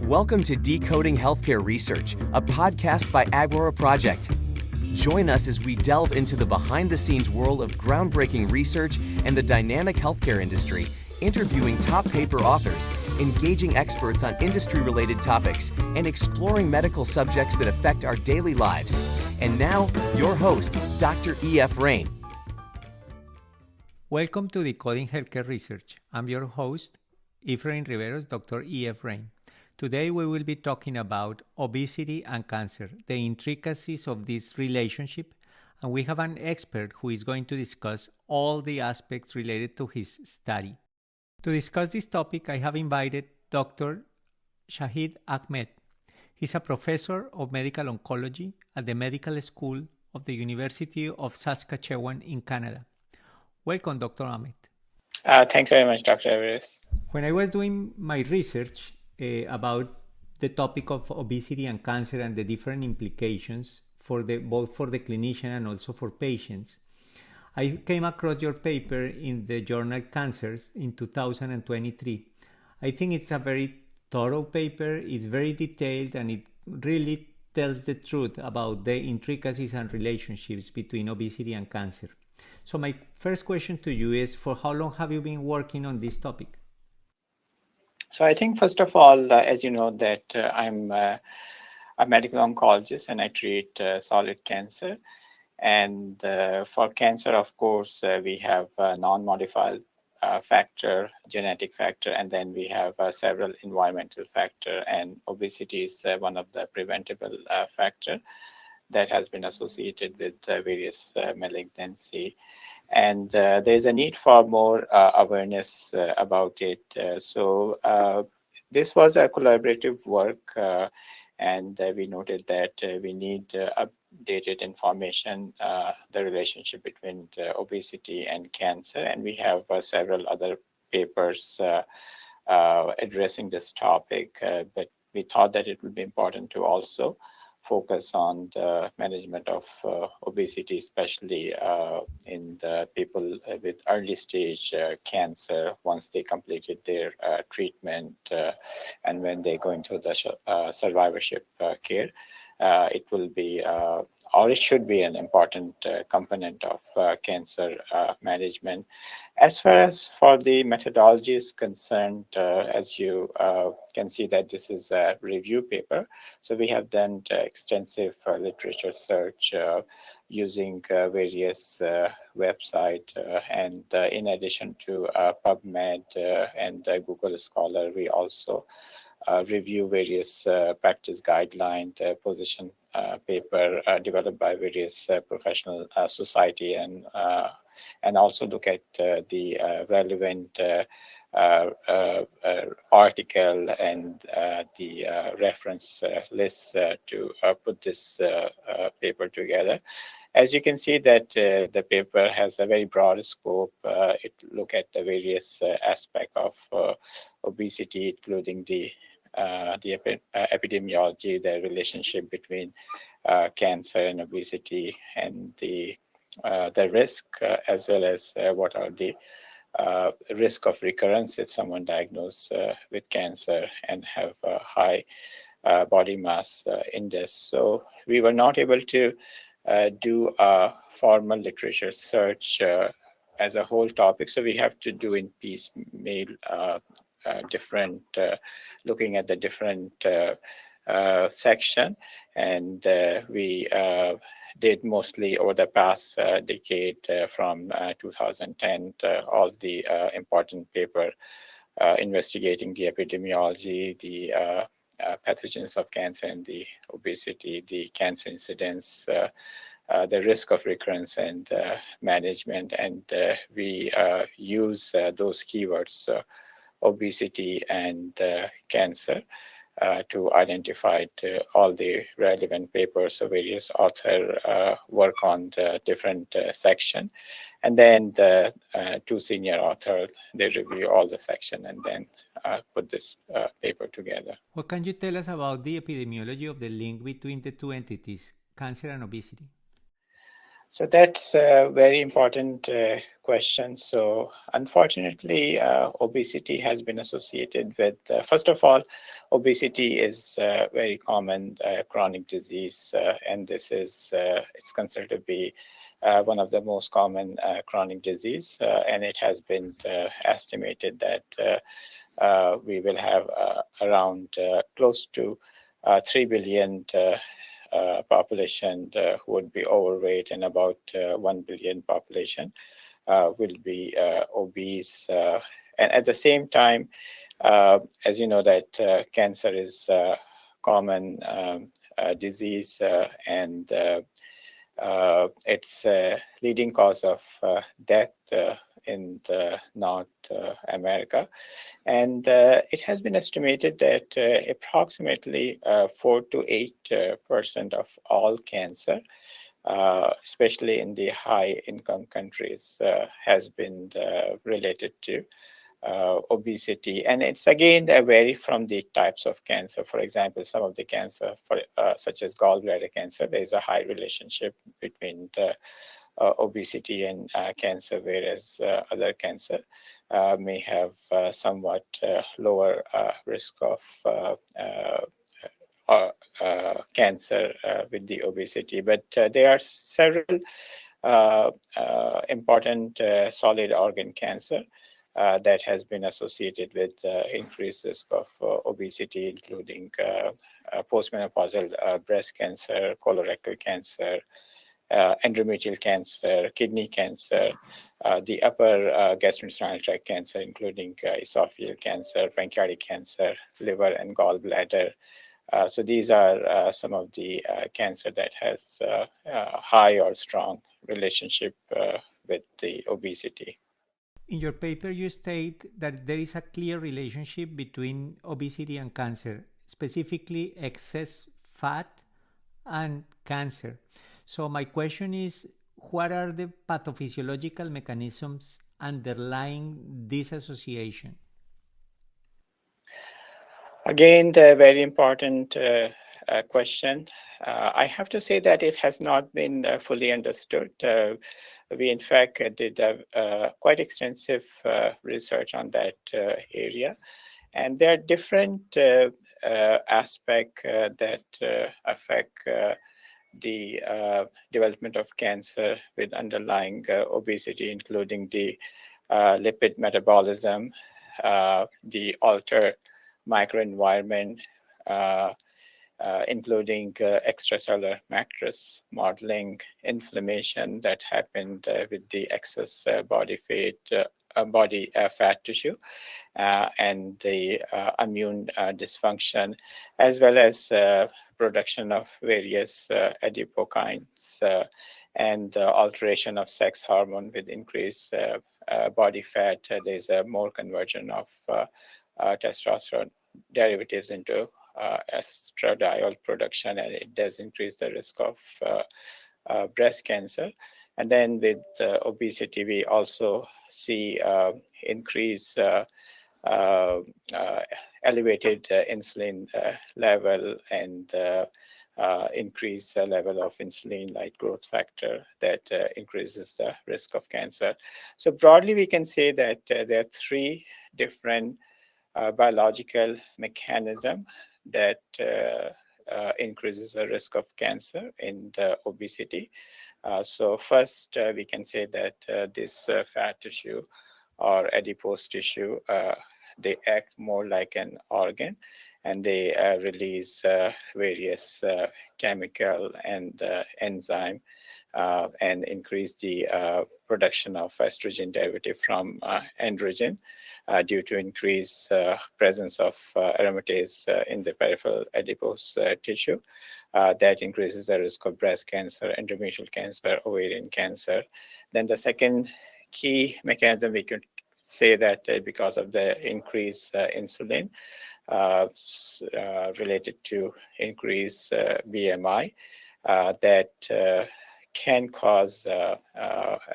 Welcome to Decoding Healthcare Research, a podcast by Agora Project. Join us as we delve into the behind-the-scenes world of groundbreaking research and the dynamic healthcare industry, interviewing top paper authors, engaging experts on industry-related topics, and exploring medical subjects that affect our daily lives. And now, your host, Dr. E.F. Rain. Welcome to Decoding Healthcare Research. I'm your host, Irfan Riveros, Dr. E.F. Rain. Today we will be talking about obesity and cancer, the intricacies of this relationship, and we have an expert who is going to discuss all the aspects related to his study. To discuss this topic, I have invited Dr. Shahid Ahmed. He's a professor of medical oncology at the Medical School of the University of Saskatchewan in Canada. Welcome, Dr. Ahmed. Thanks very much, Dr. Everest. When I was doing my research about the topic of obesity and cancer and the different implications for both for the clinician and also for patients, I came across your paper in the journal Cancers in 2023. I think it's a very thorough paper, it's very detailed, and it really tells the truth about the intricacies and relationships between obesity and cancer. So my first question to you is, for how long have you been working on this topic? So I think, first of all, as you know, that I'm a medical oncologist and I treat solid cancer. And for cancer, of course, we have non-modified factor, genetic factor, and then we have several environmental factor. And obesity is one of the preventable factor that has been associated with various malignancy. And there's a need for more awareness about it. So this was a collaborative work, and we noted that we need updated information, the relationship between obesity and cancer. And we have several other papers addressing this topic, but we thought that it would be important to also focus on the management of obesity, especially in the people with early stage cancer once they completed their treatment and when they go into the survivorship care. It will be or it should be an important component of cancer management. As far as for the methodology is concerned, as you can see that this is a review paper. So we have done extensive literature search using various websites and in addition to PubMed and Google Scholar, we also review various practice guideline position paper developed by various professional society and also look at the relevant article and the reference list to put this paper together. As you can see that the paper has a very broad scope. It look at the various aspect of obesity, including the epidemiology, the relationship between cancer and obesity, and the risk, as well as what are the risk of recurrence if someone diagnosed with cancer and have a high body mass index. So we were not able to do a formal literature search as a whole topic. So we have to do in piecemeal different, looking at the different section. And we did mostly over the past decade from 2010, all the important paper investigating the epidemiology, the pathogens of cancer and the obesity, the cancer incidence, the risk of recurrence and management. And we use those keywords, obesity and cancer, to identify all the relevant papers. So various author work on the different section, and then the two senior authors, they review all the section and then put this paper together. What can you tell us about the epidemiology of the link between the two entities, cancer and obesity? So that's a very important question. So unfortunately, obesity has been associated with, first of all, obesity is a very common chronic disease, and this is, it's considered to be one of the most common chronic disease, and it has been estimated that we will have around close to 3 billion population who would be overweight, and about 1 billion population will be obese. And at the same time, as you know, that cancer is a common disease, and it's a leading cause of death in North America. And it has been estimated that approximately 4 to 8% of all cancer, especially in the high income countries, has been related to obesity. And it's again vary from the types of cancer. For example, some of the cancer, such as gallbladder cancer, there is a high relationship between the obesity and cancer, whereas other cancer may have somewhat lower risk of cancer with the obesity. But there are several important solid organ cancer that has been associated with increased risk of obesity, including postmenopausal breast cancer, colorectal cancer, endometrial cancer, kidney cancer, the upper gastrointestinal tract cancer, including esophageal cancer, pancreatic cancer, liver and gallbladder. So these are some of the cancer that has high or strong relationship with the obesity. In your paper, you state that there is a clear relationship between obesity and cancer, specifically excess fat and cancer. So my question is, what are the pathophysiological mechanisms underlying this association? Again, the very important question. I have to say that it has not been fully understood. We, in fact, did quite extensive research on that area. And there are different aspects that affect the development of cancer with underlying obesity, including the lipid metabolism, the altered microenvironment, including extracellular matrix modeling, inflammation that happened with the excess body fat tissue, and the immune dysfunction, as well as production of various adipokines and alteration of sex hormone with increased body fat. There's a more conversion of testosterone derivatives into estradiol production, and it does increase the risk of breast cancer. And then with obesity, we also see increased elevated insulin level and increased level of insulin-like growth factor that increases the risk of cancer. So broadly, we can say that there are three different biological mechanisms that increases the risk of cancer in the obesity. So first, we can say that this fat tissue or adipose tissue, they act more like an organ, and they release various chemical and enzyme and increase the production of estrogen derivative from androgen due to increased presence of aromatase in the peripheral adipose tissue. That increases the risk of breast cancer, endometrial cancer, ovarian cancer. Then the second key mechanism, we could say that because of the increased insulin related to increased BMI, that can cause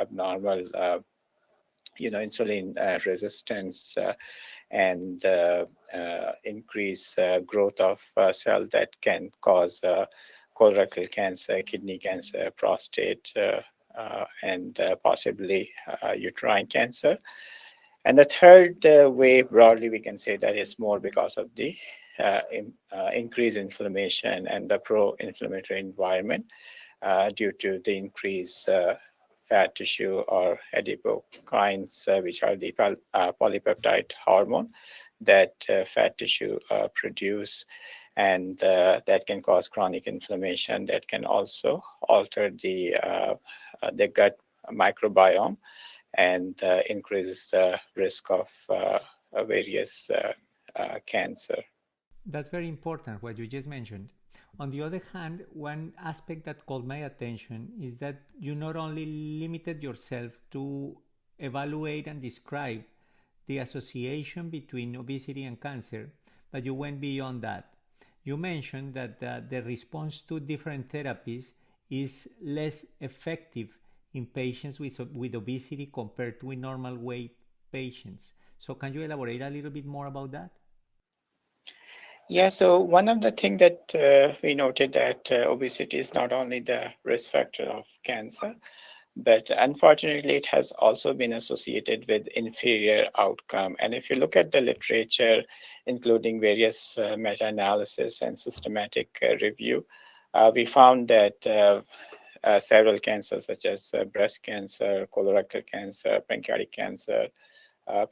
abnormal insulin resistance and increase growth of cell that can cause colorectal cancer, kidney cancer, prostate, and possibly uterine cancer. And the third way, broadly, we can say that is more because of the increased inflammation and the pro-inflammatory environment due to the increased fat tissue or adipokines, which are the polypeptide hormone that fat tissue produce, and that can cause chronic inflammation. That can also alter the gut microbiome and increase the risk of various cancer. That's very important, what you just mentioned. On the other hand, one aspect that caught my attention is that you not only limited yourself to evaluate and describe the association between obesity and cancer, but you went beyond that. You mentioned that the response to different therapies is less effective in patients with obesity compared to in normal weight patients. So can you elaborate a little bit more about that? Yeah, so one of the things that we noted that obesity is not only the risk factor of cancer, but unfortunately it has also been associated with inferior outcome. And if you look at the literature, including various meta-analysis and systematic review, we found that several cancers such as breast cancer, colorectal cancer, pancreatic cancer,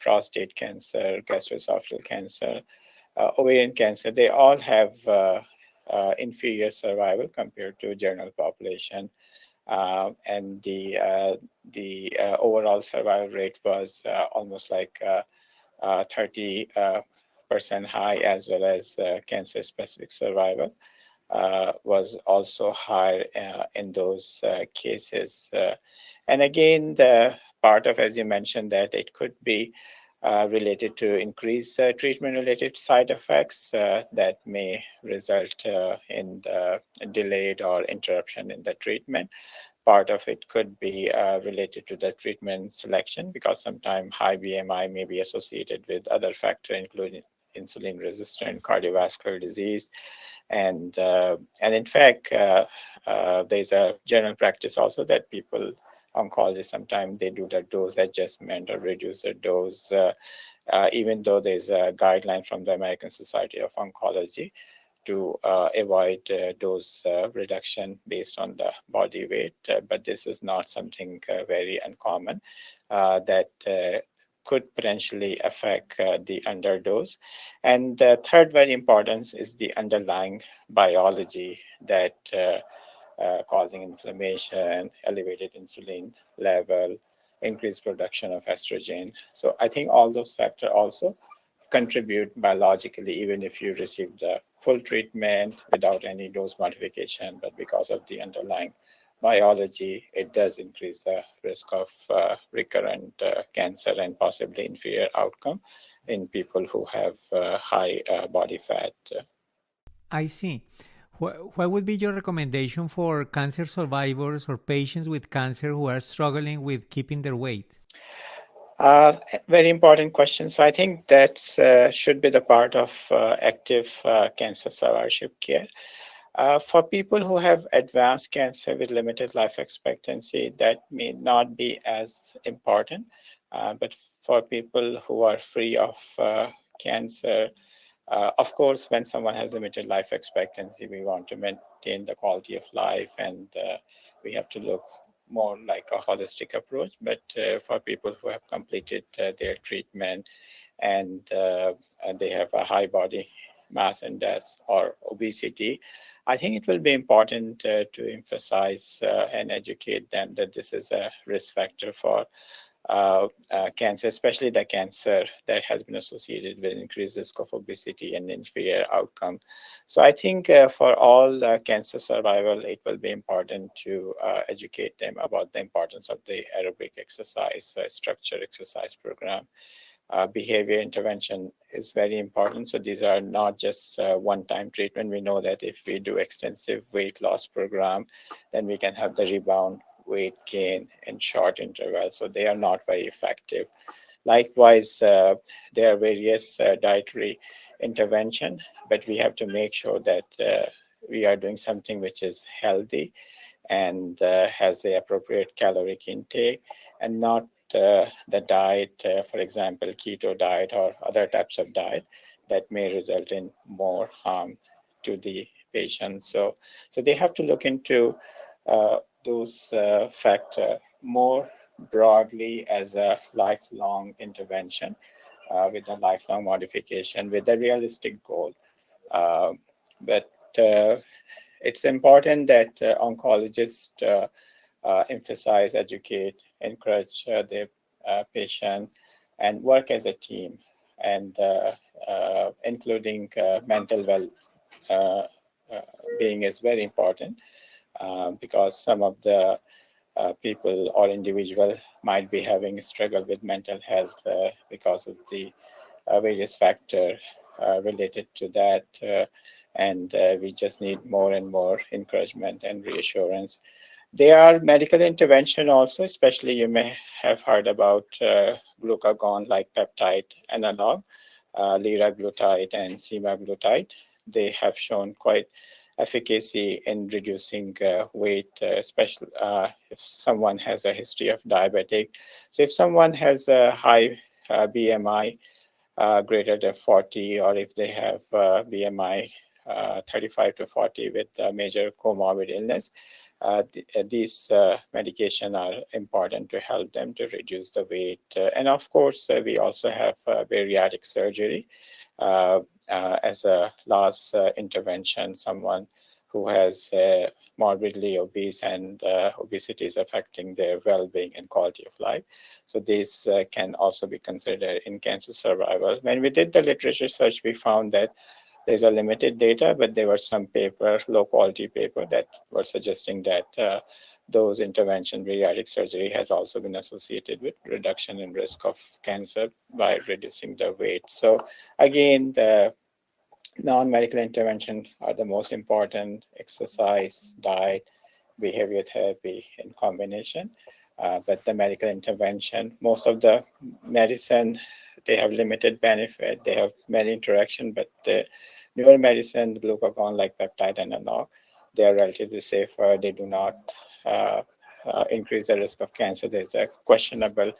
prostate cancer, gastroesophageal cancer, ovarian cancer, they all have inferior survival compared to general population. And the overall survival rate was almost like 30% high, as well as cancer-specific survival was also higher in those cases. And again, the part of, as you mentioned, that it could be related to increased treatment-related side effects that may result in the delayed or interruption in the treatment. Part of it could be related to the treatment selection, because sometimes high BMI may be associated with other factors, including insulin-resistant cardiovascular disease. And in fact, there's a general practice also that people, oncologists, sometimes they do the dose adjustment or reduce the dose, even though there's a guideline from the American Society of Oncology to avoid dose reduction based on the body weight. But this is not something very uncommon that could potentially affect the underdose. And the third very important is the underlying biology that causing inflammation, elevated insulin level, increased production of estrogen. So I think all those factors also contribute biologically, even if you receive the full treatment without any dose modification. But because of the underlying biology, it does increase the risk of recurrent cancer and possibly inferior outcome in people who have high body fat. I see. What would be your recommendation for cancer survivors or patients with cancer who are struggling with keeping their weight? Very important question. So I think that should be the part of active cancer survivorship care. For people who have advanced cancer with limited life expectancy, that may not be as important. But for people who are free of cancer, of course, when someone has limited life expectancy, we want to maintain the quality of life, and we have to look more like a holistic approach. But for people who have completed their treatment and they have a high body mass index or obesity, I think it will be important to emphasize and educate them that this is a risk factor for cancer, especially the cancer that has been associated with increased risk of obesity and inferior outcome. So I think for all cancer survival, it will be important to educate them about the importance of the aerobic exercise, structured exercise program. Behavior intervention is very important. So these are not just one-time treatment. We know that if we do extensive weight loss program, then we can have the rebound weight gain in short intervals. So they are not very effective. Likewise, there are various dietary intervention, but we have to make sure that we are doing something which is healthy and has the appropriate caloric intake, and not the diet, for example, keto diet or other types of diet that may result in more harm to the patient. So they have to look into those factors more broadly as a lifelong intervention with a lifelong modification with a realistic goal. But it's important that oncologists emphasize, educate, encourage their patient, and work as a team, and including mental well-being is very important because some of the people or individual might be having a struggle with mental health because of the various factors related to that. And we just need more and more encouragement and reassurance. There are medical intervention also, especially you may have heard about glucagon-like peptide analog, liraglutide and semaglutide. They have shown quite efficacy in reducing weight, especially if someone has a history of diabetic. So if someone has a high BMI greater than 40, or if they have BMI 35 to 40 with major comorbid illness, these medications are important to help them to reduce the weight. And of course, we also have bariatric surgery as a last intervention, someone who has morbidly obese and obesity is affecting their well-being and quality of life. So this can also be considered in cancer survival. When we did the literature search, we found that there's a limited data, but there were some low quality paper that were suggesting that those intervention, bariatric surgery has also been associated with reduction in risk of cancer by reducing the weight. So again, the non-medical intervention are the most important: exercise, diet, behavior therapy in combination. But the medical intervention, most of the medicine, they have limited benefit, they have many interaction, but the newer medicine, glucagon-like peptide analog, they are relatively safer. They do not increase the risk of cancer. There's a questionable,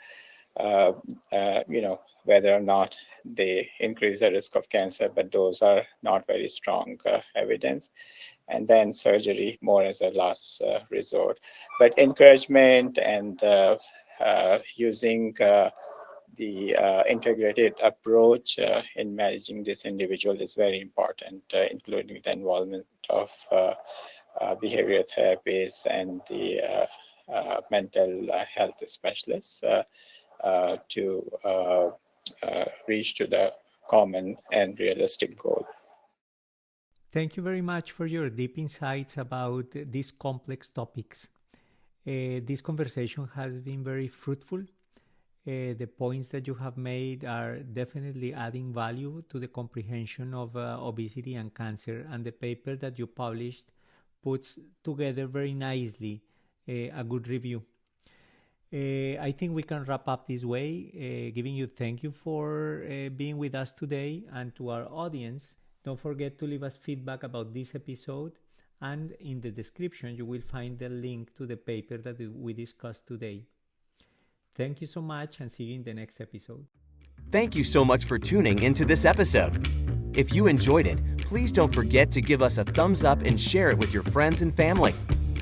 whether or not they increase the risk of cancer, but those are not very strong evidence. And then surgery more as a last resort. But encouragement and using the integrated approach in managing this individual is very important, including the involvement of behavioral therapists and the mental health specialists to reach to the common and realistic goal. Thank you very much for your deep insights about these complex topics. This conversation has been very fruitful. The points that you have made are definitely adding value to the comprehension of obesity and cancer, and the paper that you published puts together very nicely a good review. I think we can wrap up this way, giving you thank you for being with us today, and to our audience, don't forget to leave us feedback about this episode, and in the description you will find the link to the paper that we discussed today. Thank you so much, and see you in the next episode. Thank you so much for tuning into this episode. If you enjoyed it, please don't forget to give us a thumbs up and share it with your friends and family.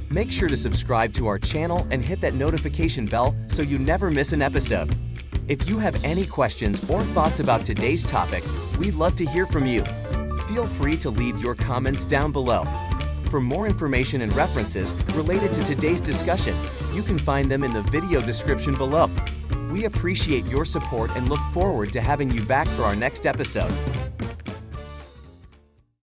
Make sure to subscribe to our channel and hit that notification bell so you never miss an episode. If you have any questions or thoughts about today's topic, we'd love to hear from you. Feel free to leave your comments down below. For more information and references related to today's discussion, you can find them in the video description below. We appreciate your support and look forward to having you back for our next episode.